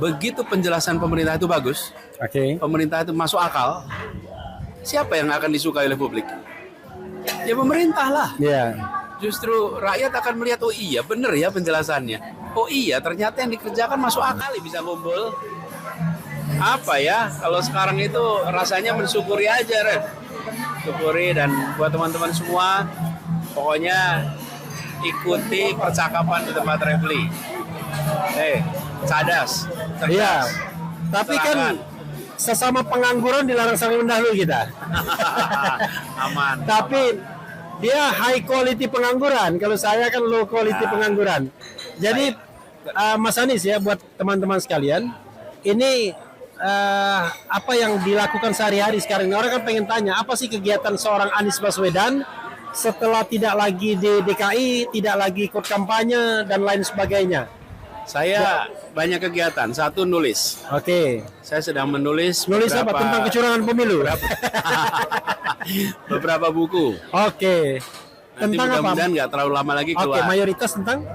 begitu penjelasan pemerintah itu bagus, pemerintah itu masuk akal, siapa yang akan disukai oleh publik? Ya pemerintah lah. Justru rakyat akan melihat, oh iya bener ya penjelasannya. Oh iya ternyata yang dikerjakan masuk akal, bisa kumpul. Apa ya, kalau sekarang itu rasanya mensyukuri aja, Ren. Syukuri, dan buat teman-teman semua, pokoknya ikuti percakapan di tempat Refli. Cadas, cerdas. Iya. Tapi kan sesama pengangguran dilarang saling mendahului kita. Aman. Tapi dia high quality pengangguran. Kalau saya kan low quality pengangguran. Jadi Mas Anies ya, buat teman-teman sekalian, ini apa yang dilakukan sehari-hari sekarang ini? Orang kan pengen tanya, apa sih kegiatan seorang Anies Baswedan setelah tidak lagi di DKI, tidak lagi ikut kampanye dan lain sebagainya? Saya banyak kegiatan. Satu, nulis. Saya sedang menulis. Nulis apa? Tentang kecurangan pemilu? Beberapa buku. Nanti tentang mudah-mudahan nggak terlalu lama lagi keluar. Mayoritas tentang?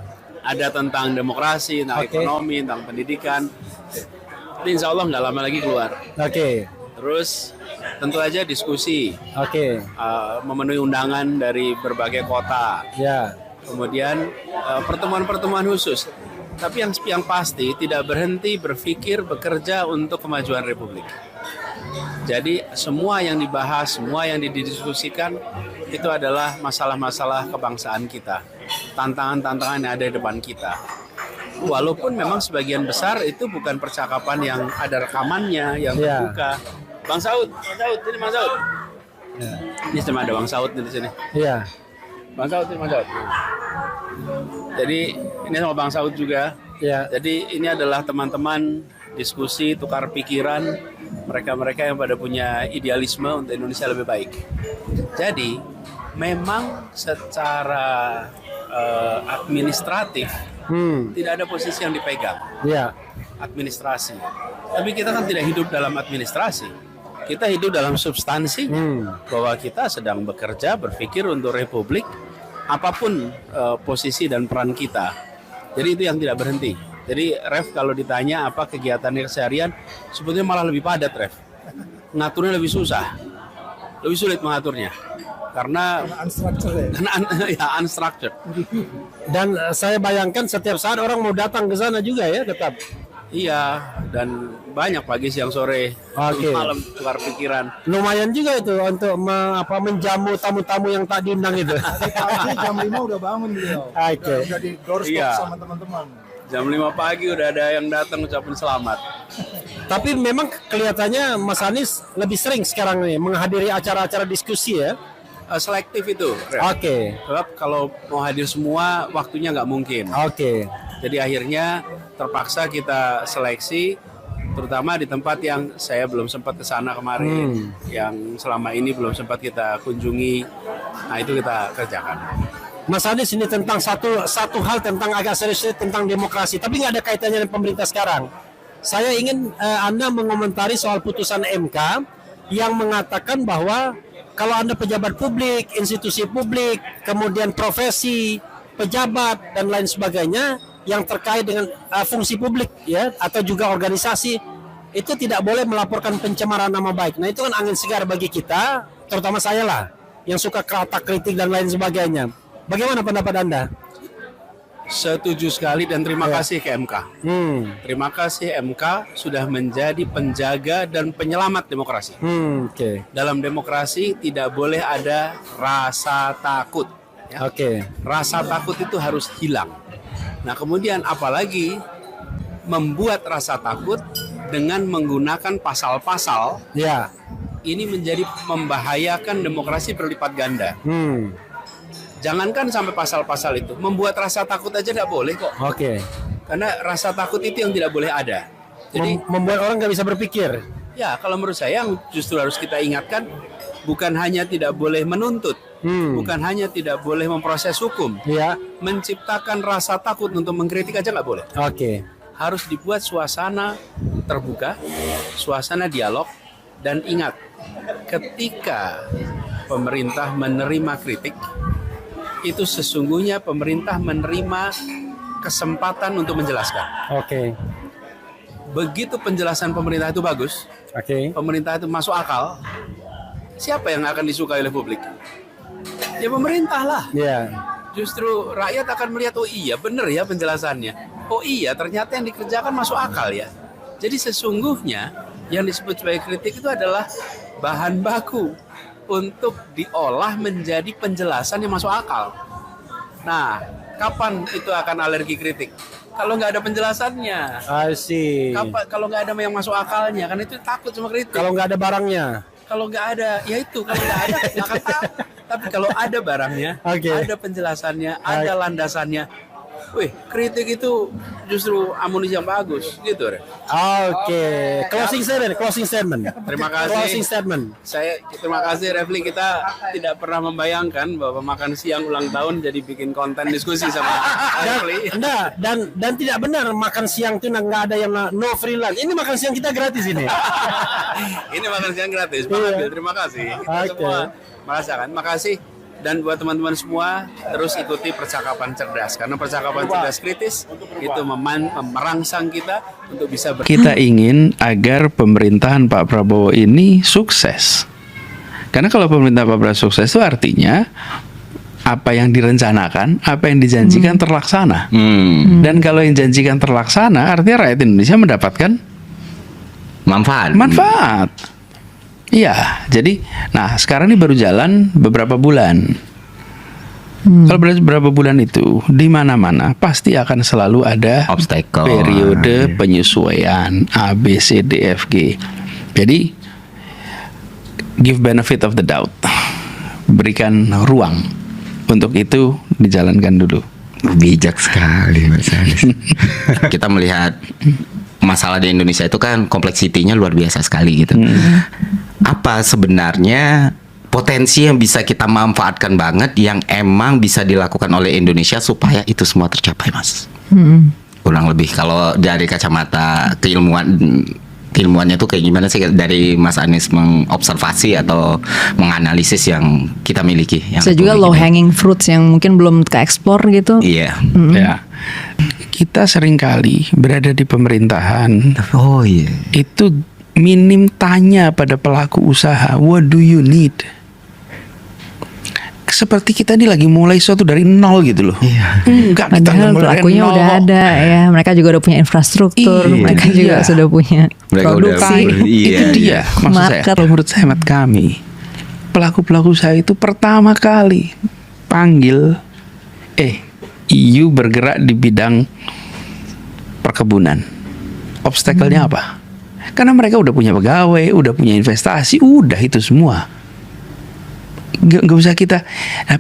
Ada tentang demokrasi, tentang ekonomi, tentang pendidikan. Tapi insya Allah nggak lama lagi keluar. Terus tentu aja diskusi. Memenuhi undangan dari berbagai kota. Kemudian pertemuan-pertemuan khusus. Tapi yang pasti tidak berhenti berpikir, bekerja untuk kemajuan Republik. Jadi semua yang dibahas, semua yang didiskusikan itu adalah masalah-masalah kebangsaan kita. Tantangan-tantangan yang ada di depan kita. Walaupun memang sebagian besar itu bukan percakapan yang ada rekamannya, yang terbuka. Bang Saud, ini Bang Saud. Ini cuma ada Bang Saud di sini. Bang Saud, ini Bang Saud. Jadi ini sama Bang Saud juga. Jadi ini adalah teman-teman diskusi, tukar pikiran, mereka-mereka yang pada punya idealisme untuk Indonesia lebih baik. Jadi memang secara administratif tidak ada posisi yang dipegang. Administrasi. Tapi kita kan tidak hidup dalam administrasi. Kita hidup dalam substansi bahwa kita sedang bekerja, berpikir untuk Republik, apapun posisi dan peran kita. Jadi itu yang tidak berhenti. Jadi Ref kalau ditanya apa kegiatannya keseharian, sebetulnya malah lebih padat, Ref. Ngaturnya lebih susah. Lebih sulit mengaturnya. Karena unstructured. Dan saya bayangkan setiap saat orang mau datang ke sana juga ya, tetap. Iya, dan banyak pagi, siang, sore, malam tukar pikiran. Lumayan juga itu untuk menjamu tamu-tamu yang tak diundang itu. Pagi jam 5 udah bangun beliau. Udah di doorstop sama teman-teman. Jam 5 pagi udah ada yang datang ucapin selamat. Tapi memang kelihatannya Mas Anies lebih sering sekarang nih menghadiri acara-acara diskusi ya. Selektif itu. Sebab kalau mau hadir semua waktunya nggak mungkin. Jadi akhirnya terpaksa kita seleksi, terutama di tempat yang saya belum sempat ke sana kemarin, yang selama ini belum sempat kita kunjungi. Nah itu kita kerjakan. Mas Anies, ini tentang satu hal tentang agak serius tentang demokrasi, tapi nggak ada kaitannya dengan pemerintah sekarang. Saya ingin Anda mengomentari soal putusan MK yang mengatakan bahwa kalau Anda pejabat publik, institusi publik, kemudian profesi, pejabat dan lain sebagainya yang terkait dengan fungsi publik ya atau juga organisasi, itu tidak boleh melaporkan pencemaran nama baik. Nah itu kan angin segar bagi kita, terutama saya lah yang suka kata kritik dan lain sebagainya. Bagaimana pendapat Anda? Setuju sekali dan terima kasih ke MK. Terima kasih MK sudah menjadi penjaga dan penyelamat demokrasi. Dalam demokrasi tidak boleh ada rasa takut. Ya. Rasa takut itu harus hilang. Nah kemudian apalagi membuat rasa takut dengan menggunakan pasal-pasal, ini menjadi membahayakan demokrasi berlipat ganda. Jangankan sampai pasal-pasal itu, membuat rasa takut aja tidak boleh kok. Karena rasa takut itu yang tidak boleh ada. Jadi membuat orang nggak bisa berpikir. Ya, kalau menurut saya yang justru harus kita ingatkan, bukan hanya tidak boleh menuntut, bukan hanya tidak boleh memproses hukum, menciptakan rasa takut untuk mengkritik aja nggak boleh. Harus dibuat suasana terbuka, suasana dialog, dan ingat, ketika pemerintah menerima kritik, itu sesungguhnya pemerintah menerima kesempatan untuk menjelaskan. begitu penjelasan pemerintah itu bagus, pemerintah itu masuk akal, siapa yang akan disukai oleh publik? Ya pemerintah lah. Justru rakyat akan melihat, oh iya benar ya penjelasannya. Oh iya ternyata yang dikerjakan masuk akal ya. Jadi sesungguhnya yang disebut sebagai kritik itu adalah bahan baku untuk diolah menjadi penjelasan yang masuk akal. Nah, kapan itu akan alergi kritik? Kalau nggak ada penjelasannya. Kalau nggak ada yang masuk akalnya, kan itu takut sama kritik. Kalau nggak ada barangnya. Kalau nggak ada, ya itu. Kalau nggak ada, nggak akan tahu. Tapi kalau ada barangnya, ada penjelasannya, ada landasannya. Wih, kritik itu justru amunisi yang bagus, gitu. Closing statement. Terima kasih. Closing statement. Terima kasih Refli, kita tidak pernah membayangkan bahwa makan siang ulang tahun jadi bikin konten diskusi sama Refli. Dan tidak benar makan siang itu nggak ada yang no freelance. Ini makan siang kita gratis ini. Ini makan siang gratis, Pak Adil. Terima kasih. Kita semua merasakan. Makasih. Dan buat teman-teman semua, terus ikuti percakapan cerdas. Karena percakapan cerdas kritis itu merangsang kita untuk bisa Kita ingin agar pemerintahan Pak Prabowo ini sukses. Karena kalau pemerintah Pak Prabowo sukses itu artinya apa yang direncanakan, apa yang dijanjikan terlaksana. Dan kalau yang dijanjikan terlaksana, artinya rakyat Indonesia mendapatkan manfaat. Iya, jadi, nah sekarang ini baru jalan beberapa bulan. Kalau beberapa bulan itu di mana-mana pasti akan selalu ada obstacle, periode penyesuaian A, B, C, D, F, G. Jadi give benefit of the doubt, berikan ruang untuk itu dijalankan dulu. Bijak sekali Mas Anies. Kita melihat masalah di Indonesia itu kan kompleksitinya luar biasa sekali gitu. Apa sebenarnya potensi yang bisa kita manfaatkan banget yang emang bisa dilakukan oleh Indonesia supaya itu semua tercapai, Mas? Kurang lebih kalau dari kacamata keilmuannya tuh kayak gimana sih dari Mas Anies mengobservasi atau menganalisis yang kita miliki? Bisa juga low hanging fruits yang mungkin belum ke-explore gitu. Iya. Ya. Kita seringkali berada di pemerintahan. Itu minim tanya pada pelaku usaha, what do you need? Seperti kita ini lagi mulai sesuatu dari nol gitu loh. Enggak, padahal pelakunya udah ada ya. Mereka juga udah punya infrastruktur, mereka juga sudah punya produksi. Itu dia maksud saya. Kalau menurut hemat kami, pelaku-pelaku usaha itu pertama kali panggil, you bergerak di bidang perkebunan. Obstacle-nya apa? Karena mereka udah punya pegawai, udah punya investasi, udah itu semua. Gak usah kita,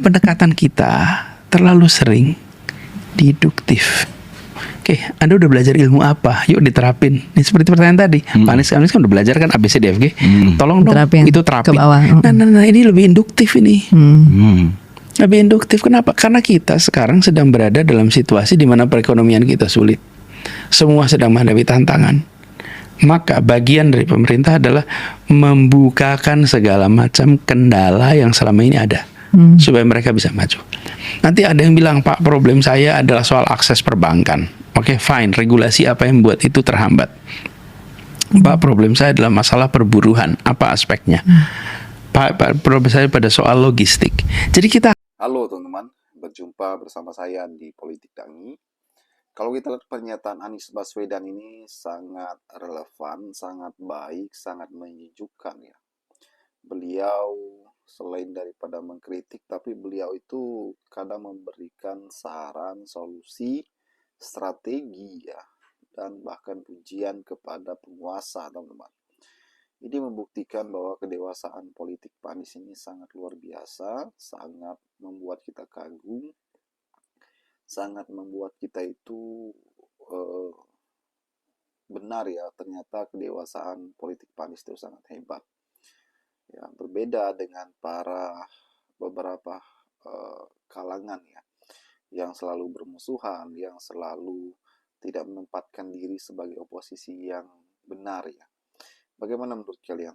pendekatan kita terlalu sering deduktif. Oke, Anda udah belajar ilmu apa? Yuk diterapin. Ini seperti pertanyaan tadi. Pak Anies kan udah belajar kan ABCDFG. Tolong dong itu terapin. Ke bawah. Nah, ini lebih induktif ini. Lebih induktif. Kenapa? Karena kita sekarang sedang berada dalam situasi di mana perekonomian kita sulit. Semua sedang menghadapi tantangan. Maka bagian dari pemerintah adalah membukakan segala macam kendala yang selama ini ada supaya mereka bisa maju. Nanti ada yang bilang, Pak, problem saya adalah soal akses perbankan. Oke, fine, regulasi apa yang membuat itu terhambat? Pak, problem saya adalah masalah perburuan. Apa aspeknya? Pak, problem saya pada soal logistik. Jadi kita Halo teman-teman, berjumpa bersama saya di Politik Dangi. Kalau kita lihat pernyataan Anies Baswedan ini sangat relevan, sangat baik, sangat menyejukkan ya. Beliau selain daripada mengkritik, tapi beliau itu kadang memberikan saran, solusi, strategi ya, dan bahkan pujian kepada penguasa teman-teman. Ini membuktikan bahwa kedewasaan politik Pak Anies ini sangat luar biasa, sangat membuat kita kagum, sangat membuat kita itu benar ya, ternyata kedewasaan politik Pak Anies itu sangat hebat. Ya, berbeda dengan beberapa kalangan ya, yang selalu bermusuhan, yang selalu tidak menempatkan diri sebagai oposisi yang benar ya. Bagaimana menurut kalian?